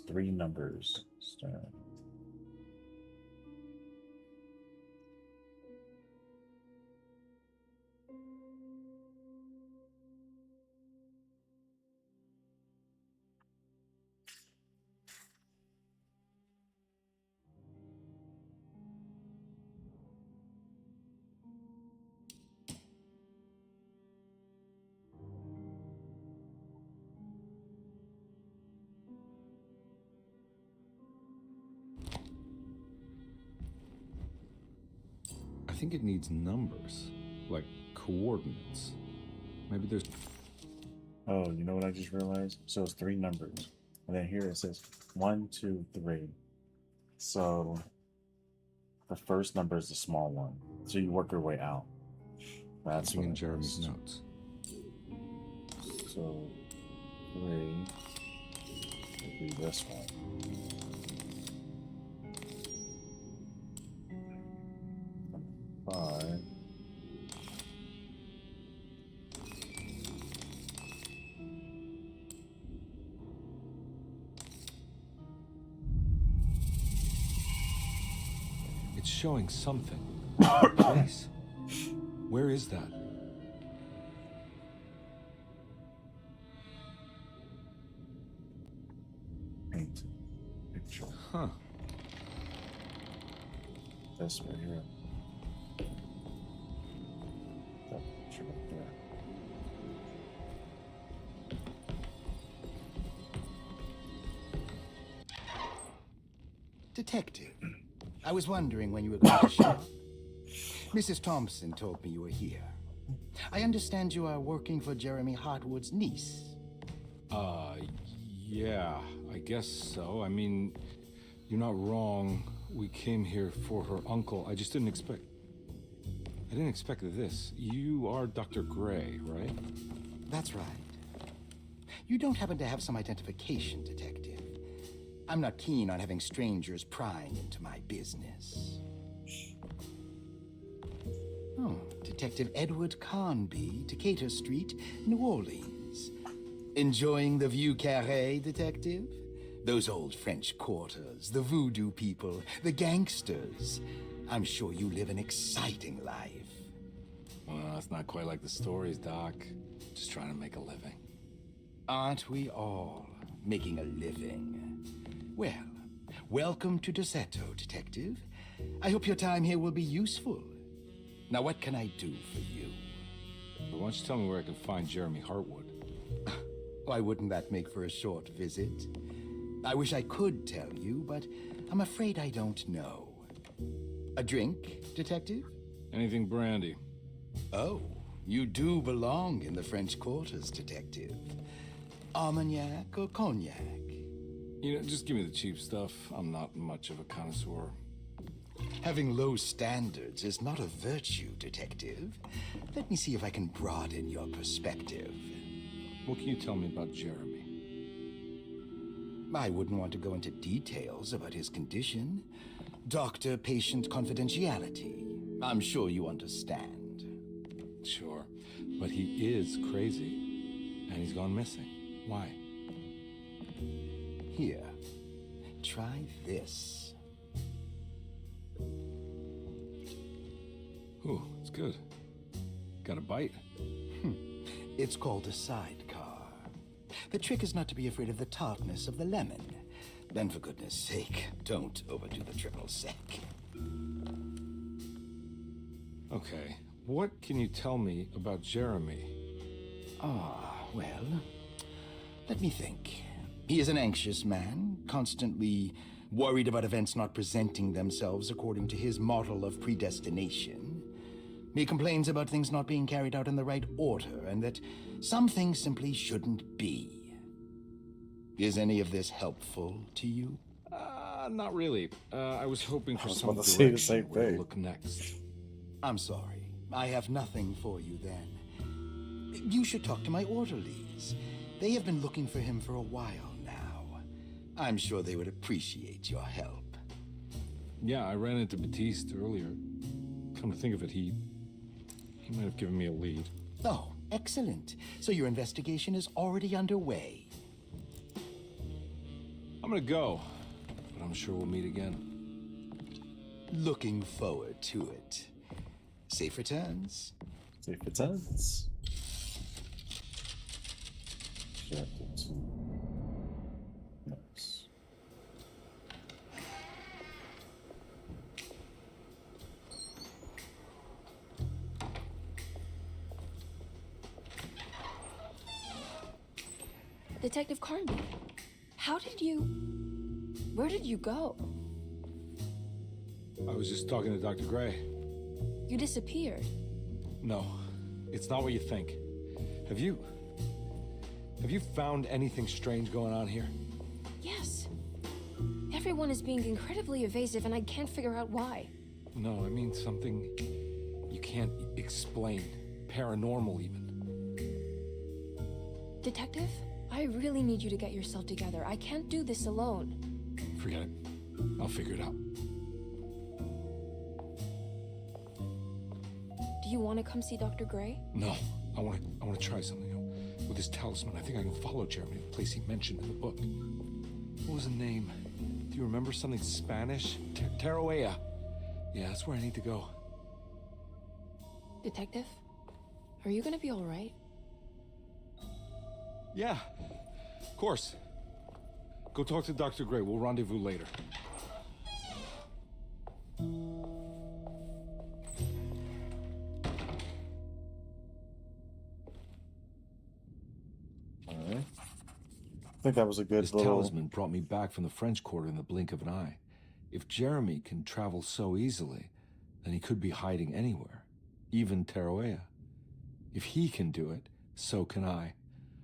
3 numbers. Start. I think it needs numbers, like coordinates. Maybe there's... Oh, you know what I just realized? So it's 3 numbers. And then here it says 1, 2, 3. So the first number is the small one. So you work your way out. That's in Jeremy's notes. So 3 would be this one. Five. It's showing something. Please. Where is that? Paint picture. Huh. This right here. That picture right there. Detective, I was wondering when you were going to show up. Mrs. Thompson told me you were here. I understand you are working for Jeremy Hartwood's niece. Yeah, I guess so. I mean, you're not wrong. We came here for her uncle. I just didn't expect... I didn't expect this. You are Dr. Gray, right? That's right. You don't happen to have some identification, Detective. I'm not keen on having strangers prying into my business. Oh, Detective Edward Carnby, Decatur Street, New Orleans. Enjoying the Vieux Carré, Detective? Those old French quarters, the voodoo people, the gangsters. I'm sure you live an exciting life. Well, it's not quite like the stories, Doc. Just trying to make a living. Aren't we all making a living? Well, welcome to Derceto, Detective. I hope your time here will be useful. Now, what can I do for you? But why don't you tell me where I can find Jeremy Hartwood? Why wouldn't that make for a short visit? I wish I could tell you, but I'm afraid I don't know. A drink, Detective? Anything brandy. Oh, you do belong in the French quarters, Detective. Armagnac or cognac? You know, just give me the cheap stuff. I'm not much of a connoisseur. Having low standards is not a virtue, Detective. Let me see if I can broaden your perspective. What can you tell me about Jeremy? I wouldn't want to go into details about his condition. Doctor-patient confidentiality. I'm sure you understand. Sure, but he is crazy, and he's gone missing. Why? Here, try this. Ooh, it's good. Got a bite? It's called a sidecar. The trick is not to be afraid of the tartness of the lemon. Then, for goodness sake, don't overdo the triple sec. Okay, what can you tell me about Jeremy? Well, let me think. He is an anxious man, constantly worried about events not presenting themselves according to his model of predestination. He complains about things not being carried out in the right order, and that some things simply shouldn't be. Is any of this helpful to you? Not really. I was hoping for some about to say the direction same where to thing. look next. I'm sorry. I have nothing for you then. You should talk to my orderlies. They have been looking for him for a while now. I'm sure they would appreciate your help. Yeah, I ran into Batiste earlier. Come to think of it, he might have given me a lead. Oh, excellent. So your investigation is already underway. I'm gonna go, but I'm sure we'll meet again. Looking forward to it. Safe returns. Safe returns. Chapter 2. Nice. Detective Carnby, where did you go? I was just talking to Dr. Gray. You disappeared. No, it's not what you think. Have you found anything strange going on here? Yes. Everyone is being incredibly evasive, and I can't figure out why. No, I mean something you can't explain. Paranormal, even. Detective, I really need you to get yourself together. I can't do this alone. Forget it. I'll figure it out. Do you want to come see Dr. Gray? No, I want to try something. With this talisman, I think I can follow Jeremy to the place he mentioned in the book. What was the name? Do you remember something Spanish? Teroea. Yeah, that's where I need to go. Detective, are you gonna be all right? Yeah, of course. Go talk to Dr. Gray. We'll rendezvous later. All right. I think that was a good This little... talisman brought me back from the French Quarter in the blink of an eye. If Jeremy can travel so easily, then he could be hiding anywhere, even Teruea. If he can do it, so can I.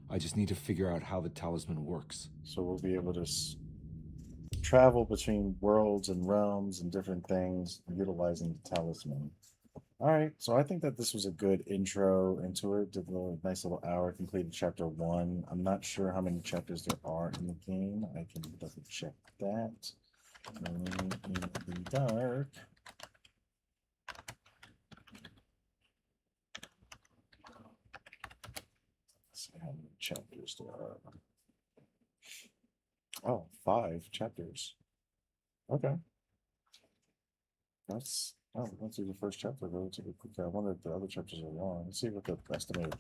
I just need to figure out how the talisman works. So we'll be able to travel between worlds and realms and different things utilizing the talisman. All right, so I think that this was a good intro into it. Did a nice little hour, completed chapter 1. I'm not sure how many chapters there are in the game. I can double check that. In the dark. Let's see how many chapters there are. Oh, 5 chapters. Okay. Let's do the first chapter relatively quick. I wonder if the other chapters are long. Let's see what the estimated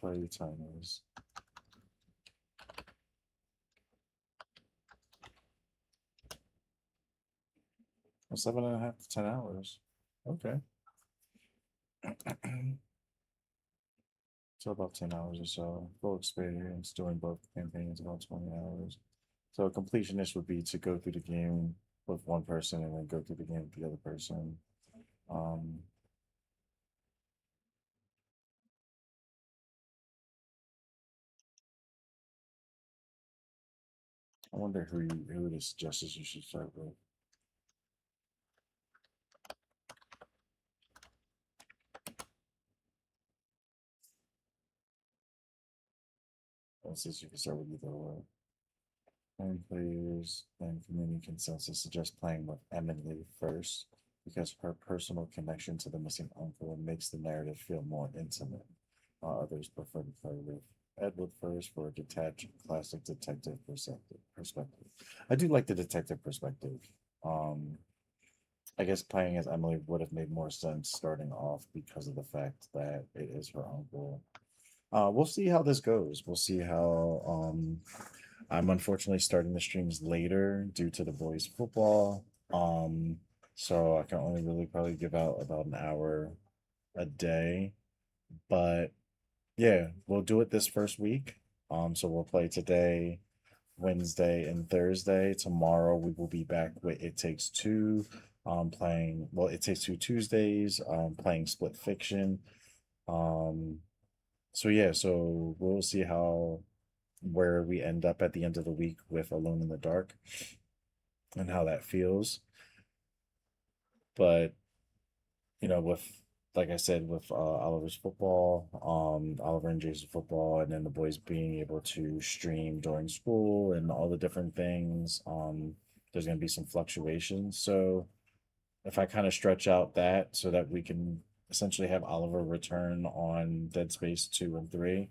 play time is. Well, 7.5 to 10 hours. Okay. So about 10 hours or so. Full experience doing both campaigns about 20 hours. So a completionist would be to go through the game with one person and then go through the game with the other person. I wonder who this justice you should start with. Since you can start with either or. Playing players and community consensus suggest playing with Emily first because her personal connection to the missing uncle makes the narrative feel more intimate. Others prefer to play with Edward first for a detached, classic detective perspective. I do like the detective perspective. I guess playing as Emily would have made more sense starting off because of the fact that it is her uncle. We'll see how this goes. We'll see how I'm unfortunately starting the streams later due to the boys' football. So I can only really probably give out about an hour a day. But yeah, we'll do it this first week. So we'll play today, Wednesday, and Thursday. Tomorrow we will be back with It Takes Two. Playing It Takes Two Tuesdays, playing Split Fiction. So yeah, so we'll see where we end up at the end of the week with Alone in the Dark and how that feels. But like I said, with Oliver's football, Oliver and Jason's football, and then the boys being able to stream during school and all the different things, there's gonna be some fluctuations. So if I kind of stretch out that so that we can essentially have Oliver return on Dead Space 2 and 3,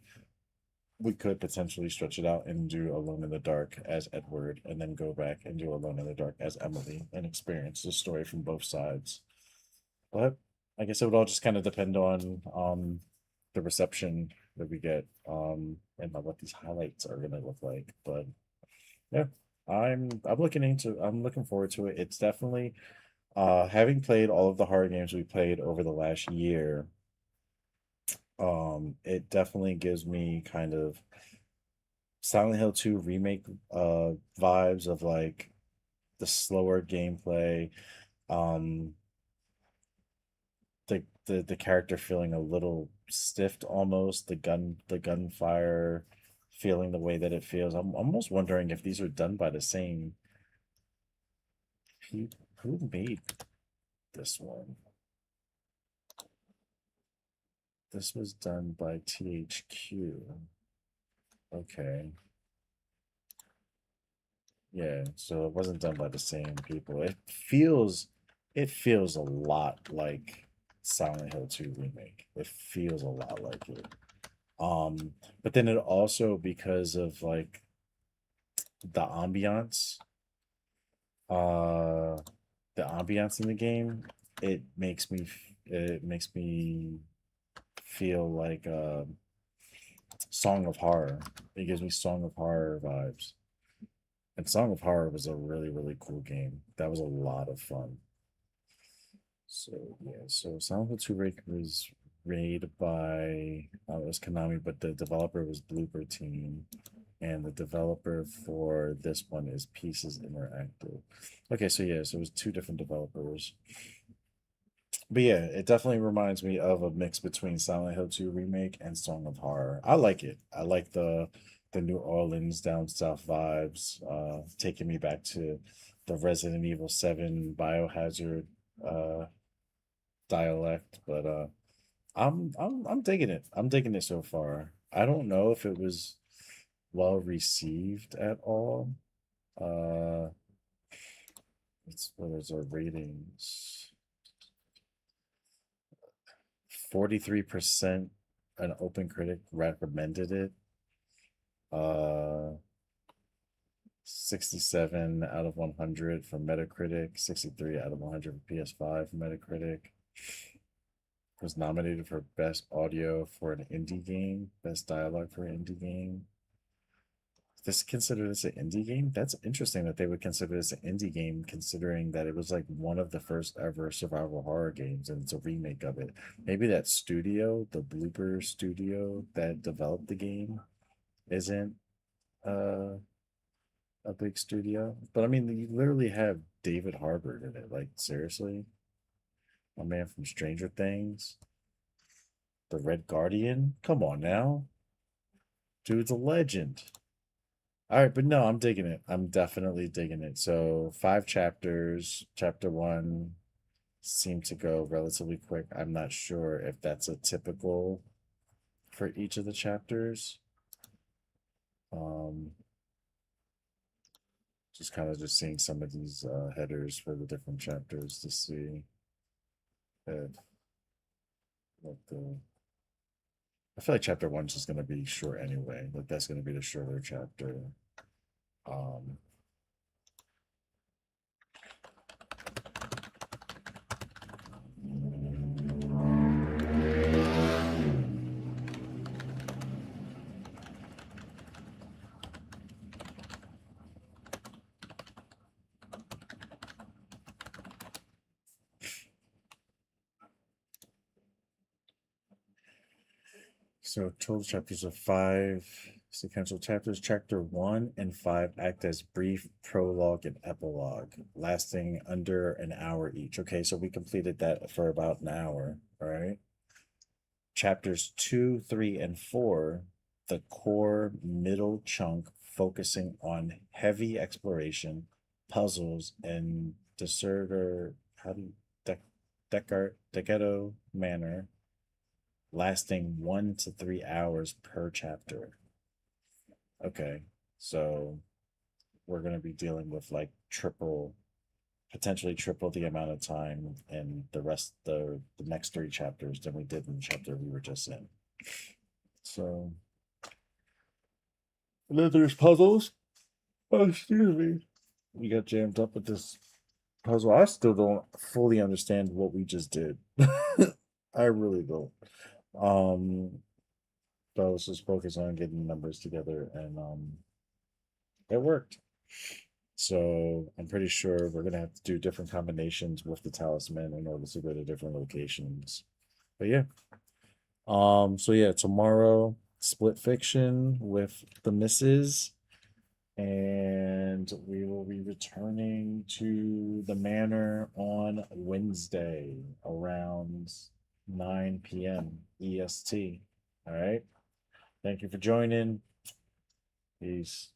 we could potentially stretch it out and do Alone in the Dark as Edward and then go back and do Alone in the Dark as Emily and experience the story from both sides. But I guess it would all just kind of depend on the reception that we get and what these highlights are gonna look like. But yeah, I'm looking forward to it. It's definitely having played all of the horror games we played over the last year, it definitely gives me kind of Silent Hill 2 remake vibes of like the slower gameplay, um the character feeling a little stiffed almost, the gunfire feeling the way that it feels. I'm almost wondering if these are done by the same people. Who made this one? This was done by THQ. Okay. Yeah, so it wasn't done by the same people. It feels a lot like Silent Hill 2 remake. It feels a lot like it. But then it also, because of like the ambiance, the ambiance in the game, it makes me feel like Song of Horror. It gives me Song of Horror vibes. And Song of Horror was a really, really cool game. That was a lot of fun. So yeah, so Silent Hill 2 was made by it was Konami, but the developer was Blooper Team, and the developer for this one is Pieces Interactive. Okay, so yeah, so it was two different developers. But yeah, it definitely reminds me of a mix between Silent Hill 2 remake and Song of Horror. I like it. I like the New Orleans down south vibes, taking me back to the Resident Evil 7 Biohazard dialect. But I'm digging it. I'm digging it so far. I don't know if it was well received at all. Uh what is our ratings? 43% an open critic recommended it. 67 out of 100 for Metacritic, 63 out of 100 for PS5 for Metacritic. Was nominated for Best Audio for an Indie Game, Best Dialogue for an Indie Game. This consider this an indie game? That's interesting that they would consider this an indie game, considering that it was like one of the first ever survival horror games, and it's a remake of it. Maybe that studio, the Blooper studio that developed the game, isn't uh, a big studio. But I mean, you literally have David Harbour in it. Like seriously, my man from Stranger Things, the Red Guardian. Come on now, dude's a legend. All right, but no, I'm digging it. I'm definitely digging it. So 5 chapters. Chapter 1 seemed to go relatively quick. I'm not sure if that's a typical for each of the chapters. Just kind of just seeing some of these headers for the different chapters to see if what the. I feel like chapter 1's just gonna be short anyway. Like that's gonna be the shorter chapter. Um So total chapters of 5 sequential chapters. Chapter 1 and 5 act as brief prologue and epilogue, lasting under an hour each. Okay, so we completed that for about an hour, all right? Chapters 2, 3, and 4, the core middle chunk focusing on heavy exploration, puzzles, and Deserter, how do you, Derceto Manor, lasting 1 to 3 hours per chapter. Okay, so we're going to be dealing with like potentially triple the amount of time in the next 3 chapters than we did in the chapter we were just in. So, and then there's puzzles. Oh, excuse me. We got jammed up with this puzzle. I still don't fully understand what we just did. I really don't. But I was just focused on getting numbers together, and it worked. So I'm pretty sure we're gonna have to do different combinations with the talisman in order to go to different locations. But yeah. So yeah, tomorrow split fiction with the misses, and we will be returning to the manor on Wednesday around 9 p.m. EST. All right. Thank you for joining. Peace.